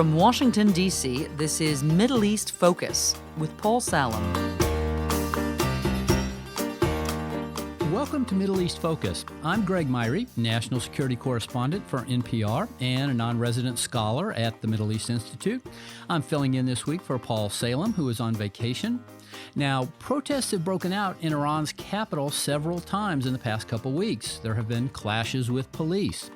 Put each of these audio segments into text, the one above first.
From Washington, D.C., this is Middle East Focus with Paul Salem. Welcome to Middle East Focus. I'm Greg Myre, national security correspondent for NPR and a non-resident scholar at the Middle East Institute. I'm filling in this week for Paul Salem, who is on vacation. Now, protests have broken out in Iran's capital several times in the past couple weeks. There have been clashes with police,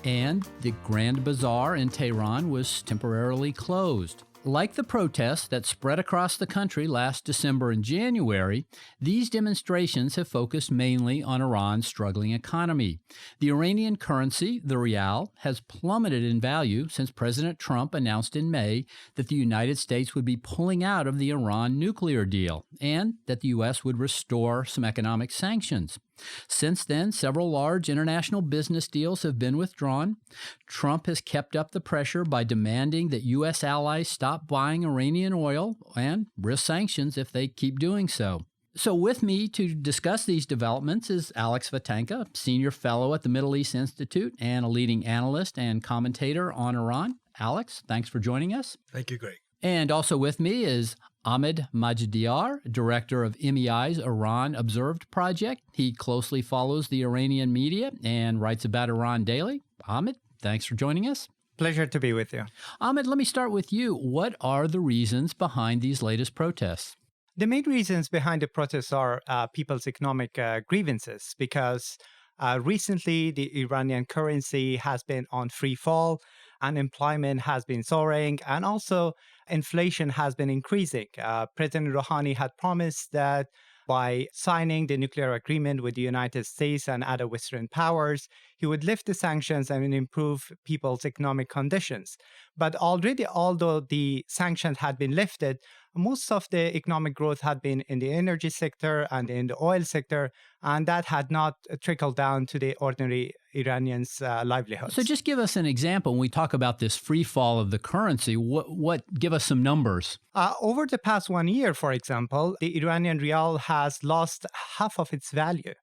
and the Grand Bazaar in Tehran was temporarily closed. Like the protests that spread across the country last December and January, these demonstrations have focused mainly on Iran's struggling economy. The Iranian currency, the rial, has plummeted in value since President Trump announced in May that the United States would be pulling out of the Iran nuclear deal and that the U.S. would restore some economic sanctions. Since then, several large international business deals have been withdrawn. Trump has kept up the pressure by demanding that U.S. allies stop buying Iranian oil and risk sanctions if they keep doing so. So with me to discuss these developments is Alex Vatanka, senior fellow at the Middle East Institute and a leading analyst and commentator on Iran. Alex, thanks for joining us. Thank you, Greg. And also with me is Ahmad Majidyar, director of MEI's Iran Observed project. He closely follows the Iranian media and writes about Iran daily. Ahmad, thanks for joining us. Pleasure to be with you. Ahmad, let me start with you. What are the reasons behind these latest protests? The main reasons behind the protests are people's economic grievances, because recently the Iranian currency has been on free fall, unemployment has been soaring, and also inflation has been increasing. President Rouhani had promised that by signing the nuclear agreement with the United States and other Western powers, he would lift the sanctions and improve people's economic conditions. But already, although the sanctions had been lifted, most of the economic growth had been in the energy sector and in the oil sector, and that had not trickled down to the ordinary Iranians' livelihoods. So just give us an example. When we talk about this free fall of the currency, give us some numbers. Over the past 1 year, for example, the Iranian rial has lost half of its value.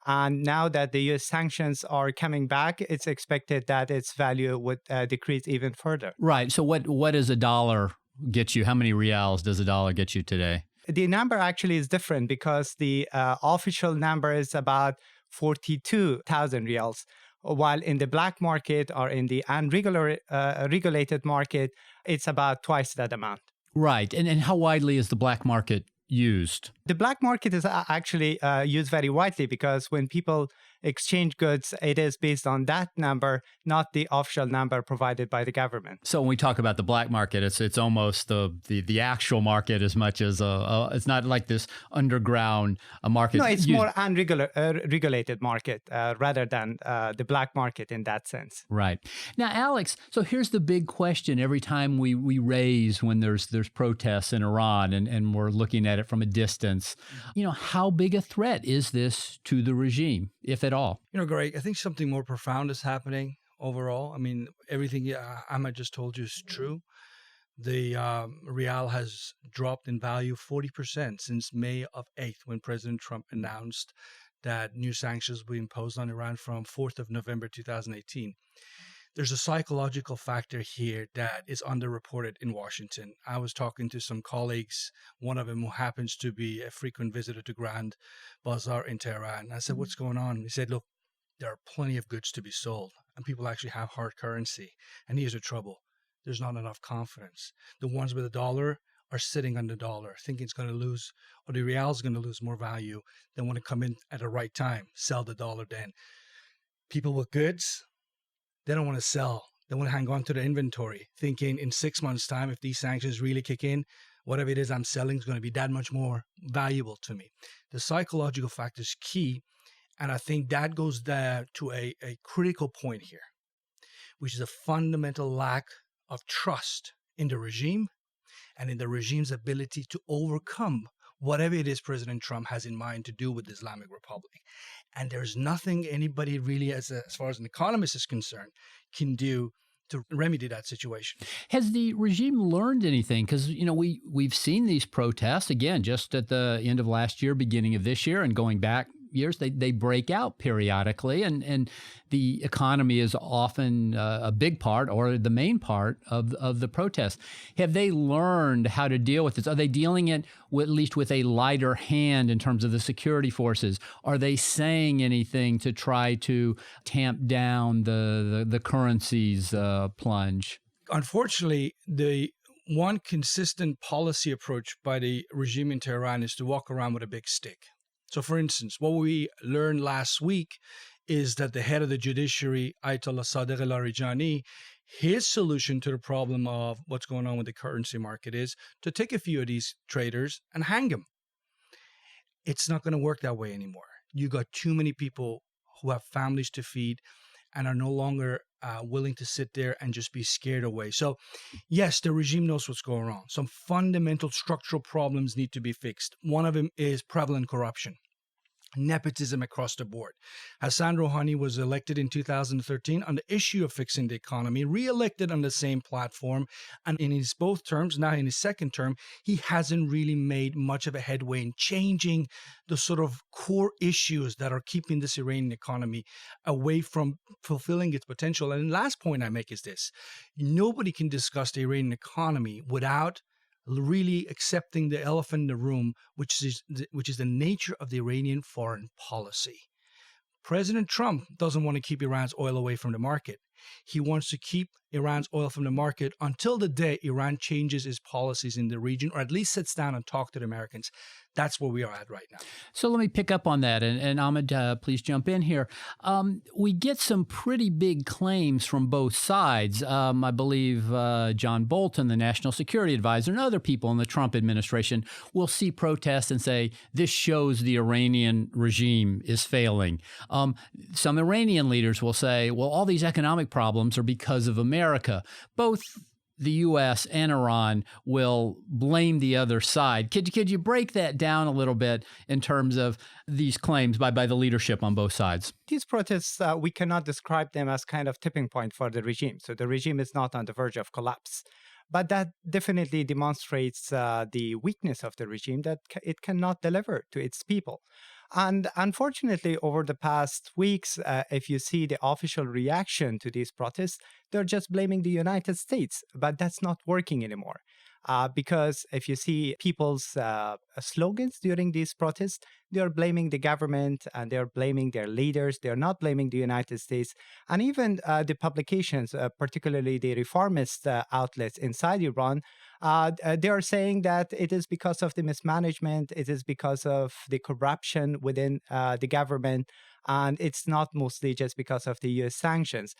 And now that the U.S. sanctions are coming back, it's expected that its value would decrease even further. Right. So what does a dollar get you? How many rials does a dollar get you today? The number actually is different because the official number is about 42,000 rials, while in the black market or in the unregulated market, it's about twice that amount. Right. And how widely is the black market used? The black market is actually used very widely because when people exchange goods, it is based on that number, not the official number provided by the government. So when we talk about the black market, it's almost the actual market as much as it's not like this underground market. No, it's more unregulated market rather than the black market in that sense. Right. Now, Alex, so here's the big question every time we raise when there's protests in Iran and we're looking at it from a distance. How big a threat is this to the regime, if at all? Greg, I think something more profound is happening overall. I mean, everything Ahmad just told you is true. The rial has dropped in value 40% since May of 8th, when President Trump announced that new sanctions will be imposed on Iran from 4th of November 2018. There's a psychological factor here that is underreported in Washington. I was talking to some colleagues, one of them who happens to be a frequent visitor to Grand Bazaar in Tehran. I said, what's going on? He said, look, there are plenty of goods to be sold, and people actually have hard currency. And here's the trouble. There's not enough confidence. The ones with a dollar are sitting on the dollar, thinking it's going to lose, or the rial is going to lose more value. They want to come in at the right time, sell the dollar then. People with goods, they don't want to sell. They want to hang on to the inventory, thinking in 6 months' time, if these sanctions really kick in, whatever it is I'm selling is going to be that much more valuable to me. The psychological factor is key, and I think that goes to a critical point here, which is a fundamental lack of trust in the regime and in the regime's ability to overcome whatever it is President Trump has in mind to do with the Islamic Republic. And there's nothing anybody really, as far as an economist is concerned, can do to remedy that situation. Has the regime learned anything? Because, we've seen these protests, again, just at the end of last year, beginning of this year, and going back, years. They break out periodically, and the economy is often a big part or the main part of the protest. Have they learned how to deal with this? Are they dealing it at least with a lighter hand in terms of the security forces? Are they saying anything to try to tamp down the currency's plunge? Unfortunately, the one consistent policy approach by the regime in Tehran is to walk around with a big stick. So, for instance, what we learned last week is that the head of the judiciary, Ayatollah Sadiq al-Larijani, his solution to the problem of what's going on with the currency market is to take a few of these traders and hang them. It's not going to work that way anymore. You got too many people who have families to feed and are no longer willing to sit there and just be scared away. So, yes, the regime knows what's going on. Some fundamental structural problems need to be fixed. One of them is prevalent corruption. Nepotism across the board. Hassan Rouhani was elected in 2013 on the issue of fixing the economy, re-elected on the same platform, and in his both terms, now in his second term, he hasn't really made much of a headway in changing the sort of core issues that are keeping this Iranian economy away from fulfilling its potential. And the last point I make is this: nobody can discuss the Iranian economy without really accepting the elephant in the room, which is the nature of the Iranian foreign policy. President Trump doesn't want to keep Iran's oil away from the market. He wants to keep Iran's oil from the market until the day Iran changes its policies in the region, or at least sits down and talks to the Americans. That's where we are at right now. So let me pick up on that. And Ahmad, please jump in here. We get some pretty big claims from both sides. I believe John Bolton, the national security advisor, and other people in the Trump administration will see protests and say, this shows the Iranian regime is failing. Some Iranian leaders will say, well, all these economic problems are because of America. Both the U.S. and Iran will blame the other side. Could you break that down a little bit in terms of these claims by the leadership on both sides? These protests, we cannot describe them as kind of tipping point for the regime. So the regime is not on the verge of collapse. But that definitely demonstrates the weakness of the regime, that it cannot deliver to its people. And unfortunately, over the past weeks, if you see the official reaction to these protests, they're just blaming the United States. But that's not working anymore. Because if you see people's slogans during these protests, they're blaming the government and they're blaming their leaders. They're not blaming the United States. And even the publications, particularly the reformist outlets inside Iran, they are saying that it is because of the mismanagement, it is because of the corruption within the government, and it's not mostly just because of the U.S. sanctions.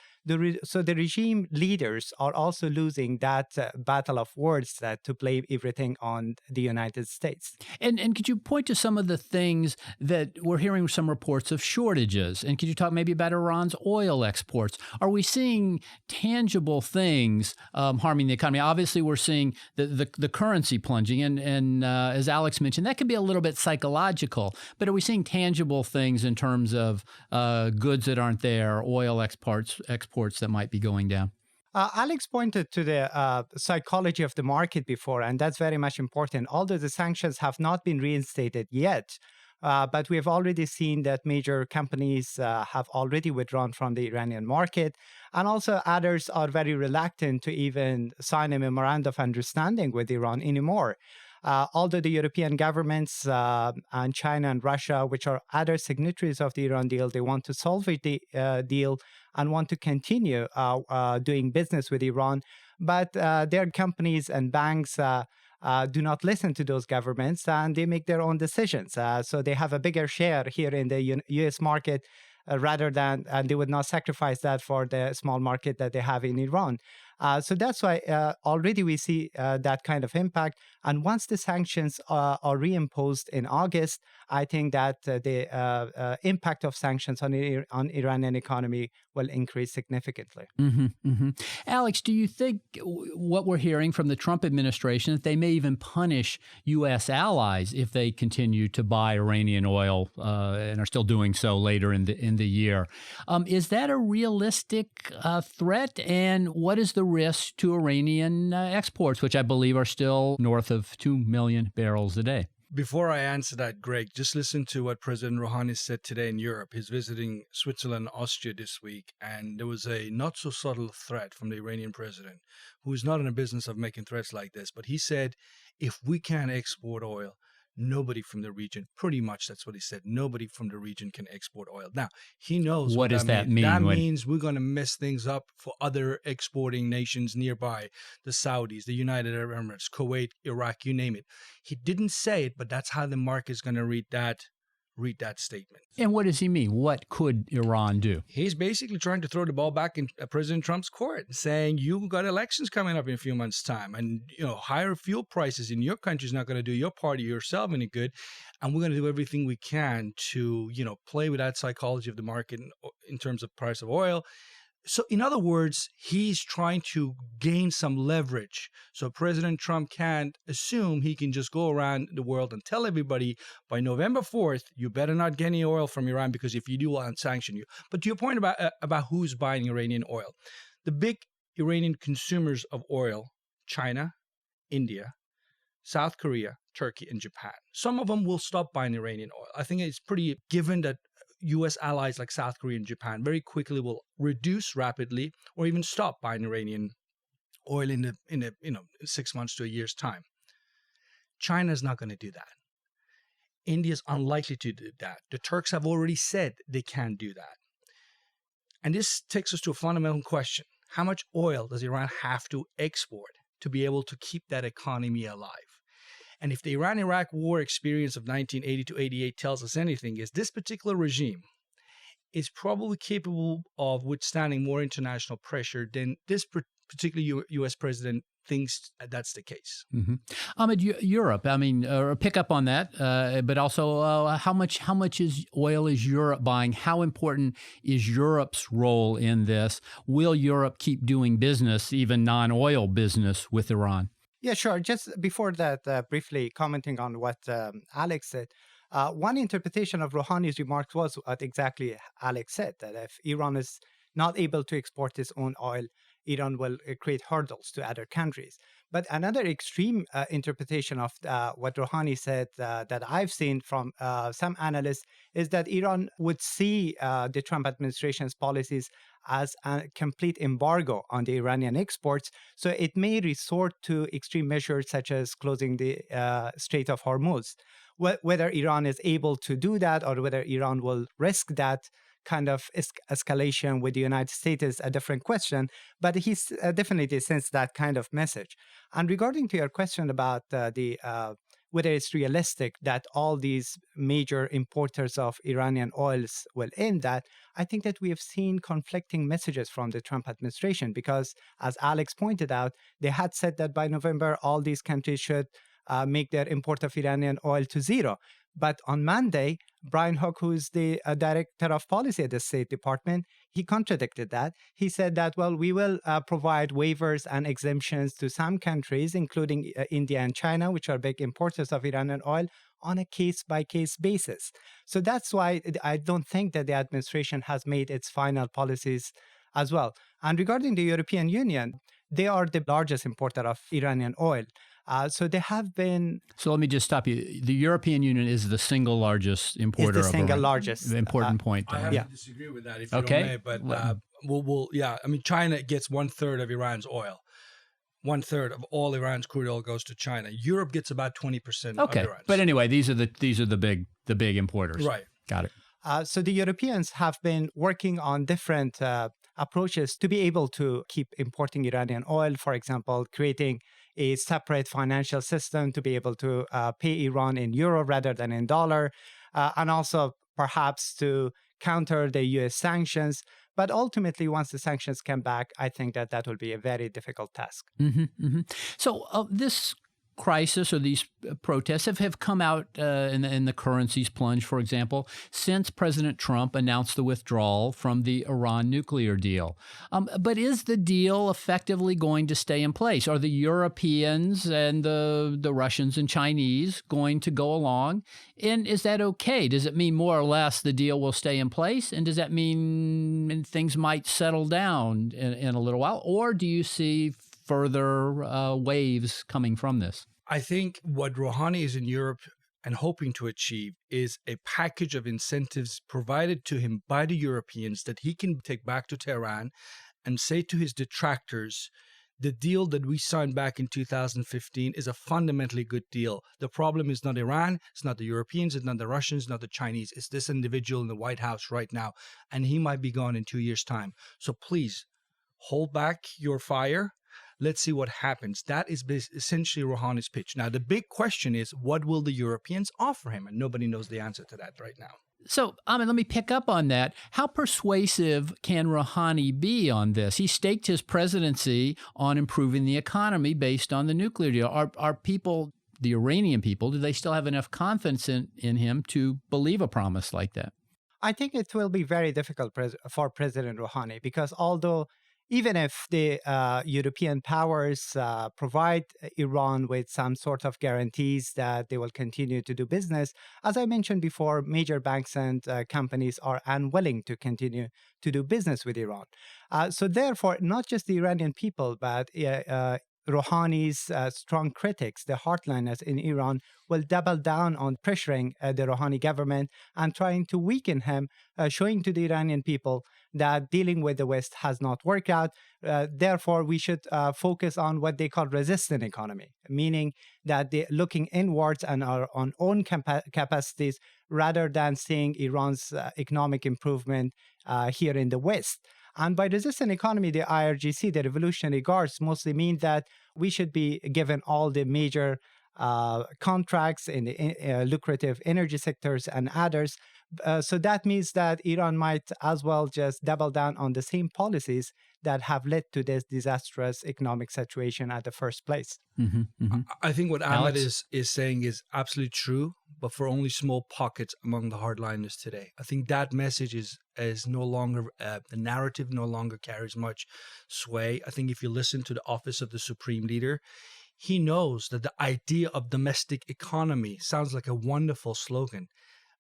So the regime leaders are also losing that battle of words to blame everything on the United States. And could you point to some of the things that we're hearing some reports of shortages? And could you talk maybe about Iran's oil exports? Are we seeing tangible things harming the economy? Obviously, we're seeing the currency plunging. And as Alex mentioned, that could be a little bit psychological. But are we seeing tangible things in terms of goods that aren't there, oil exports that might be going down? Alex pointed to the psychology of the market before, and that's very much important. Although the sanctions have not been reinstated yet, but we have already seen that major companies have already withdrawn from the Iranian market, and also others are very reluctant to even sign a memorandum of understanding with Iran anymore. Although the European governments and China and Russia, which are other signatories of the Iran deal, they want to salvage the deal and want to continue doing business with Iran. But their companies and banks do not listen to those governments, and they make their own decisions. So they have a bigger share here in the U.S. market rather than, and they would not sacrifice that for the small market that they have in Iran. So that's why already we see that kind of impact. And once the sanctions are reimposed in August, I think that the impact of sanctions on Iranian economy will increase significantly. Mm-hmm, mm-hmm. Alex, do you think what we're hearing from the Trump administration, that they may even punish U.S. allies if they continue to buy Iranian oil and are still doing so later in the year? Is that a realistic threat? And what is the risk to Iranian exports, which I believe are still north of 2 million barrels a day? Before I answer that, Greg, just listen to what President Rouhani said today in Europe. He's visiting Switzerland and Austria this week, and there was a not so subtle threat from the Iranian president, who is not in the business of making threats like this. But he said, if we can't export oil, nobody from the region, pretty much that's what he said, nobody from the region can export oil. Now, he knows what does that mean. That means we're going to mess things up for other exporting nations nearby, the Saudis, the United Arab Emirates, Kuwait, Iraq, you name it. He didn't say it, but that's how the market is going to read that statement. And what does he mean? What could Iran do? He's basically trying to throw the ball back in President Trump's court, saying you got elections coming up in a few months' time, and higher fuel prices in your country is not going to do your party or yourself any good, and we're going to do everything we can to play with that psychology of the market in terms of price of oil. So in other words, he's trying to gain some leverage. So President Trump can't assume he can just go around the world and tell everybody by November 4th, you better not get any oil from Iran, because if you do, I'll sanction you. But to your point about who's buying Iranian oil, the big Iranian consumers of oil, China, India, South Korea, Turkey, and Japan. Some of them will stop buying Iranian oil. I think it's pretty given that U.S. allies like South Korea and Japan very quickly will reduce rapidly or even stop buying Iranian oil in 6 months to a year's time. China's not going to do that. India's unlikely to do that. The Turks have already said they can't do that. And this takes us to a fundamental question. How much oil does Iran have to export to be able to keep that economy alive? And if the Iran-Iraq war experience of 1980 to 88 tells us anything, is this particular regime is probably capable of withstanding more international pressure than this particular U.S. president thinks that's the case. Mm-hmm. Ahmad, Europe, pick up on that, but also how much oil is Europe buying? How important is Europe's role in this? Will Europe keep doing business, even non-oil business, with Iran? Yeah, sure. Just before that, briefly commenting on what Alex said, one interpretation of Rouhani's remarks was what exactly Alex said, that if Iran is not able to export its own oil, Iran will create hurdles to other countries. But another extreme interpretation of what Rouhani said that I've seen from some analysts is that Iran would see the Trump administration's policies as a complete embargo on the Iranian exports. So it may resort to extreme measures such as closing the Strait of Hormuz. Whether Iran is able to do that or whether Iran will risk that kind of escalation with the United States is a different question, but he's definitely sends that kind of message. And regarding to your question about whether it's realistic that all these major importers of Iranian oils will end that, I think that we have seen conflicting messages from the Trump administration because, as Alex pointed out, they had said that by November, all these countries should make their import of Iranian oil to zero. But on Monday, Brian Hook, who is the director of policy at the State Department, he contradicted that. He said that, well, we will provide waivers and exemptions to some countries, including India and China, which are big importers of Iranian oil, on a case-by-case basis. So that's why I don't think that the administration has made its final policies as well. And regarding the European Union, they are the largest importer of Iranian oil. So they have been. So let me just stop you. The European Union is the single largest importer. Is the single largest. Important point. I have to disagree with that, if you don't may. But China gets 1/3 of Iran's oil. 1/3 of all Iran's crude oil goes to China. Europe gets about 20% of Iran's. But anyway, these are the big importers. Right. Got it. So the Europeans have been working on different approaches to be able to keep importing Iranian oil. For example, creating a separate financial system to be able to pay Iran in euro rather than in dollar, and also perhaps to counter the U.S. sanctions. But ultimately, once the sanctions come back, I think that will be a very difficult task. Mm-hmm, mm-hmm. So this crisis or these protests have come out in the currency's plunge, for example, since President Trump announced the withdrawal from the Iran nuclear deal. But is the deal effectively going to stay in place? Are the Europeans and the Russians and Chinese going to go along? And is that okay? Does it mean more or less the deal will stay in place? And does that mean things might settle down in a little while? Or do you see further waves coming from this? I think what Rouhani is in Europe and hoping to achieve is a package of incentives provided to him by the Europeans that he can take back to Tehran and say to his detractors, the deal that we signed back in 2015 is a fundamentally good deal. The problem is not Iran, it's not the Europeans, it's not the Russians, not the Chinese. It's this individual in the White House right now, and he might be gone in 2 years' time. So please, hold back your fire. Let's see what happens. That is essentially Rouhani's pitch. Now, the big question is, what will the Europeans offer him? And nobody knows the answer to that right now. So, Ahmad, let me pick up on that. How persuasive can Rouhani be on this? He staked his presidency on improving the economy based on the nuclear deal. Are people, the Iranian people, do they still have enough confidence in him to believe a promise like that? I think it will be very difficult for President Rouhani because although even if the European powers provide Iran with some sort of guarantees that they will continue to do business, as I mentioned before, major banks and companies are unwilling to continue to do business with Iran. So therefore, not just the Iranian people, but Rouhani's strong critics, the hardliners in Iran, will double down on pressuring the Rouhani government and trying to weaken him, showing to the Iranian people that dealing with the West has not worked out. Therefore, we should focus on what they call resistant economy, meaning that they're looking inwards and our own capacities rather than seeing Iran's economic improvement here in the West. And by resistant economy, the IRGC, the Revolutionary Guards, mostly mean that we should be given all the major contracts in the lucrative energy sectors and others. So that means that Iran might as well just double down on the same policies that have led to this disastrous economic situation at the first place. Mm-hmm, mm-hmm. I think what Ahmad Alex? is saying is absolutely true, but for only small pockets among the hardliners today. I think that message is no longer, the narrative no longer carries much sway. I think if you listen to the office of the Supreme Leader, he knows that the idea of domestic economy sounds like a wonderful slogan,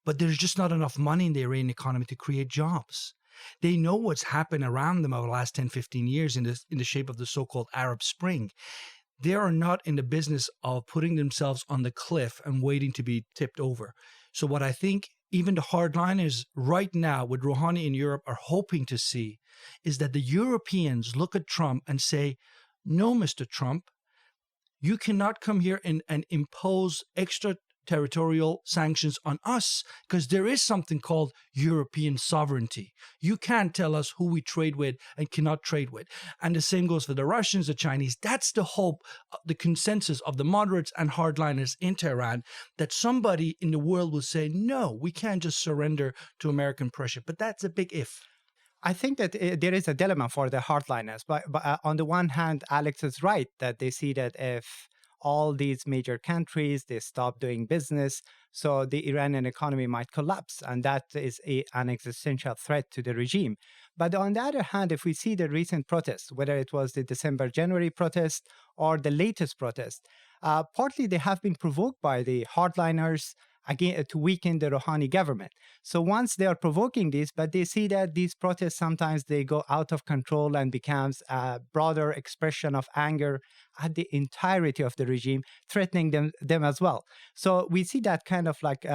but there's just not enough money in the Iranian economy to create jobs. They know what's happened around them over the last 10, 15 years in the shape of the so-called Arab Spring. They are not in the business of putting themselves on the cliff and waiting to be tipped over. So what I think even the hardliners right now with Rouhani in Europe are hoping to see is that the Europeans look at Trump and say, no, Mr. Trump, you cannot come here and impose extraterritorial sanctions on us because there is something called European sovereignty. You can't tell us who we trade with and cannot trade with. And the same goes for the Russians, the Chinese. That's the hope, the consensus of the moderates and hardliners in Tehran, that somebody in the world will say, no, we can't just surrender to American pressure. But that's a big if. I think that there is a dilemma for the hardliners. But on the one hand, Alex is right that they see that if all these major countries, they stop doing business, so the Iranian economy might collapse. And that is an existential threat to the regime. But on the other hand, if we see the recent protests, whether it was the December-January protest or the latest protest, partly they have been provoked by the hardliners, again, to weaken the Rouhani government. So once they are provoking this, but they see that these protests, sometimes they go out of control and becomes a broader expression of anger at the entirety of the regime, threatening them as well. So we see that kind of like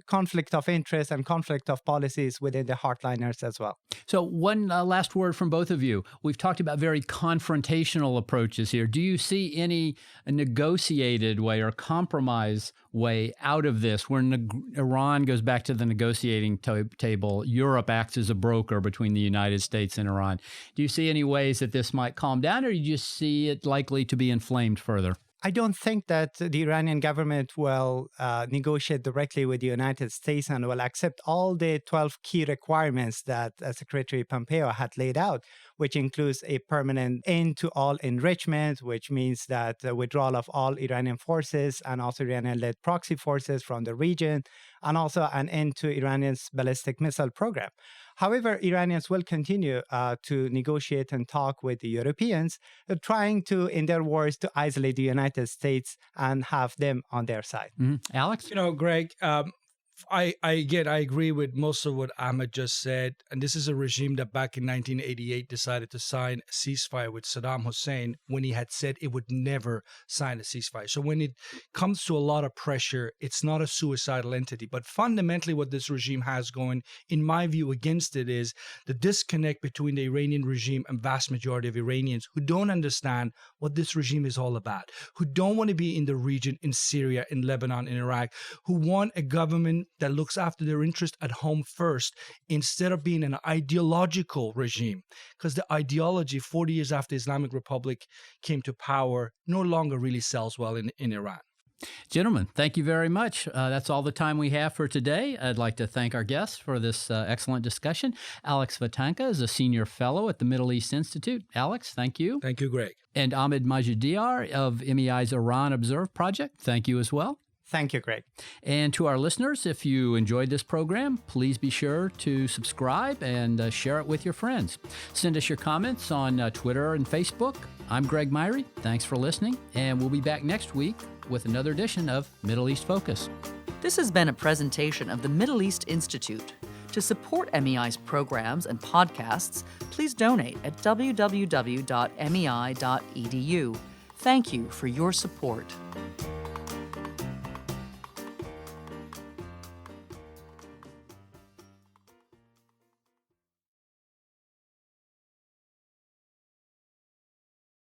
conflict of interest and conflict of policies within the hardliners as well. So one last word from both of you. We've talked about very confrontational approaches here. Do you see any negotiated way or compromise way out of this where Iran goes back to the negotiating table, Europe acts as a broker between the United States and Iran? Do you see any ways that this might calm down, or do you just see it likely to be inflamed further? I don't think that the Iranian government will negotiate directly with the United States and will accept all the 12 key requirements that Secretary Pompeo had laid out, which includes a permanent end to all enrichment, which means that withdrawal of all Iranian forces and also Iranian-led proxy forces from the region, and also an end to Iran's ballistic missile program. However, Iranians will continue to negotiate and talk with the Europeans, trying to, in their words, to isolate the United States and have them on their side. Mm-hmm. Alex? You know, Greg, I agree with most of what Ahmad just said. And this is a regime that back in 1988 decided to sign a ceasefire with Saddam Hussein when he had said it would never sign a ceasefire. So when it comes to a lot of pressure, it's not a suicidal entity. But fundamentally, what this regime has going, in my view, against it is the disconnect between the Iranian regime and vast majority of Iranians who don't understand what this regime is all about, who don't want to be in the region, in Syria, in Lebanon, in Iraq, who want a government that looks after their interest at home first instead of being an ideological regime. Because the ideology 40 years after Islamic Republic came to power no longer really sells well in Iran. Gentlemen, thank you very much. That's all the time we have for today. I'd like to thank our guests for this excellent discussion. Alex Vatanka is a senior fellow at the Middle East Institute. Alex, thank you. Thank you, Greg. And Ahmad Majidyar of MEI's Iran Observe Project. Thank you as well. Thank you, Greg. And to our listeners, if you enjoyed this program, please be sure to subscribe and share it with your friends. Send us your comments on Twitter and Facebook. I'm Greg Myre. Thanks for listening, and we'll be back next week with another edition of Middle East Focus. This has been a presentation of the Middle East Institute. To support MEI's programs and podcasts, please donate at www.mei.edu. Thank you for your support.